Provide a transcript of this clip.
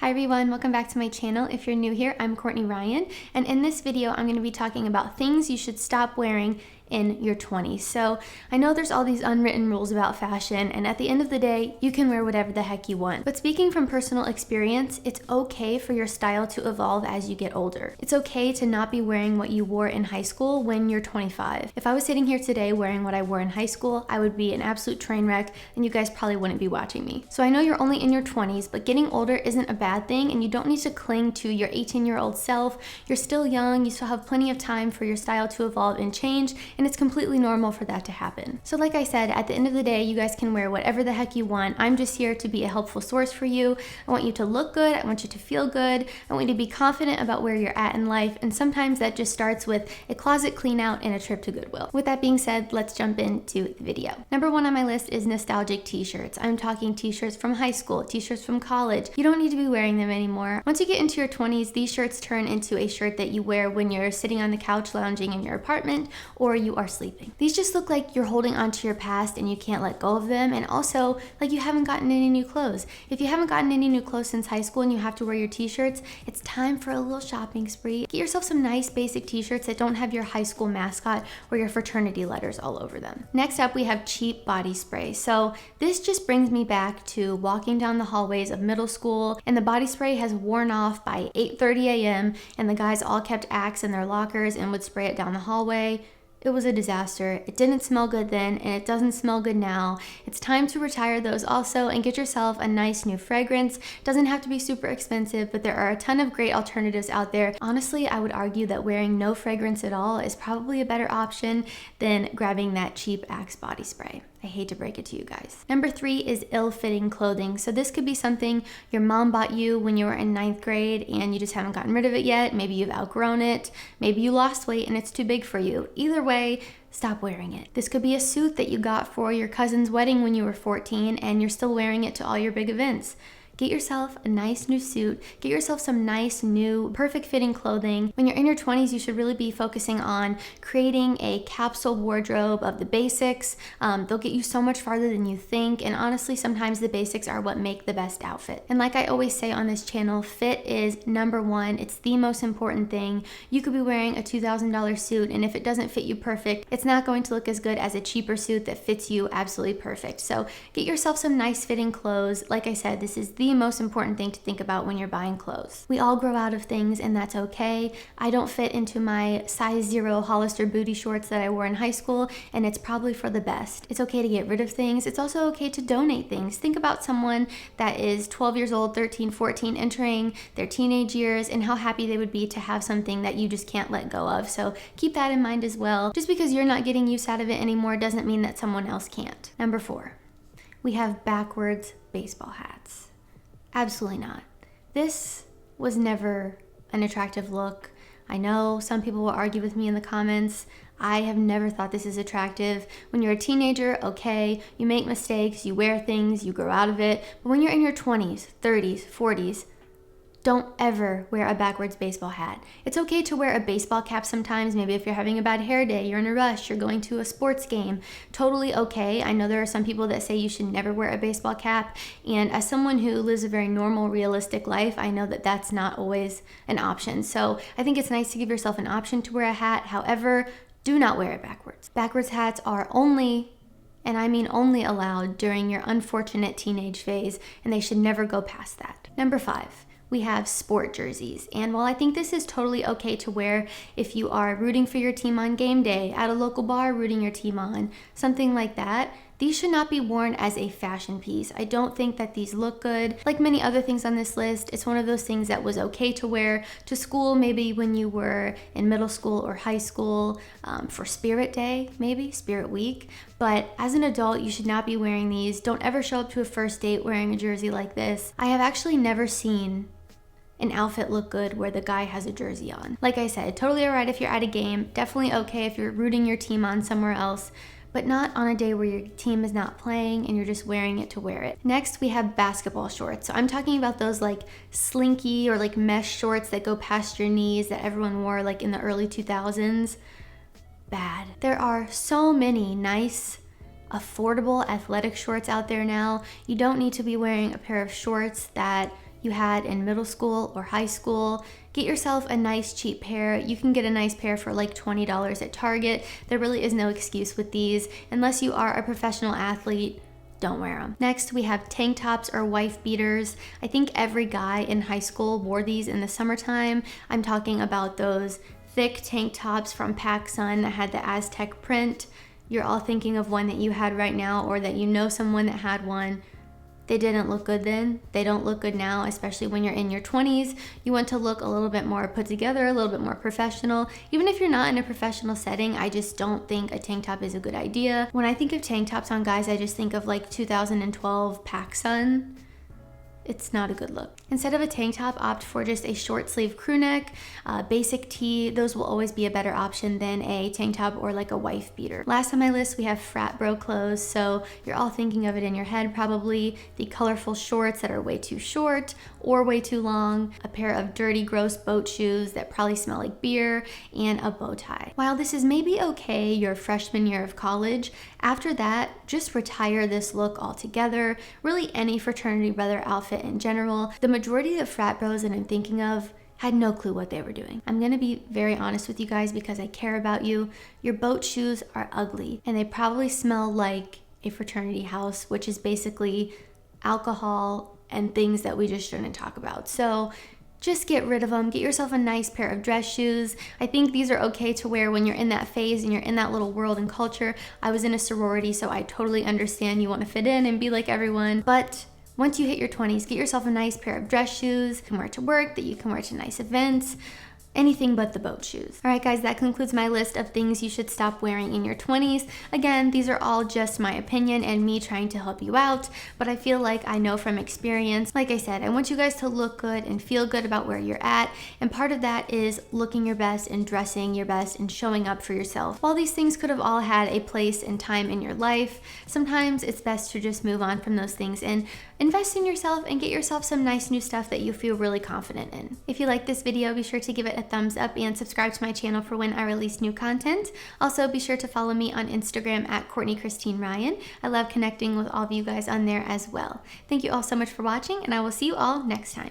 Hi everyone, welcome back to my channel. If you're new here, I'm Courtney Ryan, and in this video, I'm going to be talking about things you should stop wearing in your 20s. So I know there's all these unwritten rules about fashion, and at the end of the day, you can wear whatever the heck you want. But speaking from personal experience, it's okay for your style to evolve as you get older. It's okay to not be wearing what you wore in high school when you're 25. If I was sitting here today wearing what I wore in high school, I would be an absolute train wreck, and you guys probably wouldn't be watching me. So I know you're only in your 20s, but getting older isn't a bad thing, and you don't need to cling to your 18-year-old self. You're still young, you still have plenty of time for your style to evolve and change, and it's completely normal for that to happen. So like I said, at the end of the day, you guys can wear whatever the heck you want. I'm just here to be a helpful source for you. I want you to look good, I want you to feel good, I want you to be confident about where you're at in life, and sometimes that just starts with a closet clean out and a trip to Goodwill. With that being said, let's jump into the video. Number one on my list is nostalgic t-shirts. I'm talking t-shirts from high school, t-shirts from college. You don't need to be wearing them anymore. Once you get into your 20s, these shirts turn into a shirt that you wear when you're sitting on the couch lounging in your apartment or you are sleeping. These just look like you're holding onto your past and you can't let go of them, and also like you haven't gotten any new clothes. If you haven't gotten any new clothes since high school and you have to wear your t-shirts, it's time for a little shopping spree. Get yourself some nice basic t-shirts that don't have your high school mascot or your fraternity letters all over them. Next up, we have cheap body spray. So this just brings me back to walking down the hallways of middle school, and the body spray has worn off by 8:30 a.m. and the guys all kept Axe in their lockers and would spray it down the hallway. It was a disaster. It didn't smell good then, and it doesn't smell good now. It's time to retire those also and get yourself a nice new fragrance. Doesn't have to be super expensive, but there are a ton of great alternatives out there. Honestly, I would argue that wearing no fragrance at all is probably a better option than grabbing that cheap Axe body spray. I hate to break it to you guys. Number 3 is ill-fitting clothing. So this could be something your mom bought you when you were in 9th grade and you just haven't gotten rid of it yet. Maybe you've outgrown it. Maybe you lost weight and it's too big for you. Either way, stop wearing it. This could be a suit that you got for your cousin's wedding when you were 14 and you're still wearing it to all your big events. Get yourself a nice new suit. Get yourself some nice new perfect fitting clothing. When you're in your 20s, you should really be focusing on creating a capsule wardrobe of the basics. They'll get you so much farther than you think, and honestly, sometimes the basics are what make the best outfit. And like I always say on this channel, fit is number one. It's the most important thing. You could be wearing a $2,000 suit, and if it doesn't fit you perfect, it's not going to look as good as a cheaper suit that fits you absolutely perfect. So get yourself some nice fitting clothes. Like I said, this is the most important thing to think about when you're buying clothes. We all grow out of things, and that's okay. I don't fit into my size 0 Hollister booty shorts that I wore in high school, and it's probably for the best. It's okay to get rid of things. It's also okay to donate things. Think about someone that is 12 years old, 13, 14, entering their teenage years, and how happy they would be to have something that you just can't let go of. So keep that in mind as well. Just because you're not getting use out of it anymore doesn't mean that someone else can't. Number 4, we have backwards baseball hats. Absolutely not. This was never an attractive look. I know some people will argue with me in the comments. I have never thought this is attractive. When you're a teenager, okay, you make mistakes, you wear things, you grow out of it. But when you're in your 20s, 30s, 40s, don't ever wear a backwards baseball hat. It's okay to wear a baseball cap sometimes. Maybe if you're having a bad hair day, you're in a rush, you're going to a sports game. Totally okay. I know there are some people that say you should never wear a baseball cap. And as someone who lives a very normal, realistic life, I know that that's not always an option. So I think it's nice to give yourself an option to wear a hat. However, do not wear it backwards. Backwards hats are only, and I mean only, allowed during your unfortunate teenage phase, and they should never go past that. Number 5. We have sport jerseys. And while I think this is totally okay to wear if you are rooting for your team on game day, at a local bar rooting your team on, something like that, these should not be worn as a fashion piece. I don't think that these look good. Like many other things on this list, it's one of those things that was okay to wear to school, maybe when you were in middle school or high school, for Spirit Day, maybe, Spirit Week. But as an adult, you should not be wearing these. Don't ever show up to a first date wearing a jersey like this. I have actually never seen an outfit look good where the guy has a jersey on. Like I said, totally alright if you're at a game, definitely okay if you're rooting your team on somewhere else, but not on a day where your team is not playing and you're just wearing it to wear it. Next, we have basketball shorts. So I'm talking about those like slinky or like mesh shorts that go past your knees that everyone wore like in the early 2000s. Bad. There are so many nice, affordable athletic shorts out there now. You don't need to be wearing a pair of shorts that you had in middle school or high school. Get yourself a nice cheap pair. You can get a nice pair for like $20 at Target. There really is no excuse with these. Unless you are a professional athlete, don't wear them. Next, we have tank tops or wife beaters. I think every guy in high school wore these in the summertime. I'm talking about those thick tank tops from PacSun that had the Aztec print. You're all thinking of one that you had right now, or that you know someone that had one. They didn't look good then. They don't look good now, especially when you're in your 20s. You want to look a little bit more put together, a little bit more professional. Even if you're not in a professional setting, I just don't think a tank top is a good idea. When I think of tank tops on guys, I just think of like 2012 PacSun. It's not a good look. Instead of a tank top, opt for just a short sleeve crew neck, basic tee. Those will always be a better option than a tank top or like a wife beater. Last on my list, we have frat bro clothes. So you're all thinking of it in your head probably. The colorful shorts that are way too short or way too long, a pair of dirty, gross boat shoes that probably smell like beer, and a bow tie. While this is maybe okay your freshman year of college, after that, just retire this look altogether. Really any fraternity brother outfit in general. The majority of frat bros that I'm thinking of had no clue what they were doing. I'm gonna be very honest with you guys because I care about you. Your boat shoes are ugly and they probably smell like a fraternity house, which is basically alcohol and things that we just shouldn't talk about. So just get rid of them. Get yourself a nice pair of dress shoes. I think these are okay to wear when you're in that phase and you're in that little world and culture. I was in a sorority, so I totally understand you want to fit in and be like everyone, but once you hit your 20s, get yourself a nice pair of dress shoes you can wear to work, that you can wear to nice events. Anything but the boat shoes. All right, guys, that concludes my list of things you should stop wearing in your 20s. Again, these are all just my opinion and me trying to help you out, but I feel like I know from experience. Like I said, I want you guys to look good and feel good about where you're at, and part of that is looking your best and dressing your best and showing up for yourself. While these things could have all had a place and time in your life, sometimes it's best to just move on from those things and invest in yourself and get yourself some nice new stuff that you feel really confident in. If you like this video, be sure to give it a thumbs up and subscribe to my channel for when I release new content. Also, be sure to follow me on Instagram at Courtney Christine Ryan. I love connecting with all of you guys on there as well. Thank you all so much for watching, and I will see you all next time.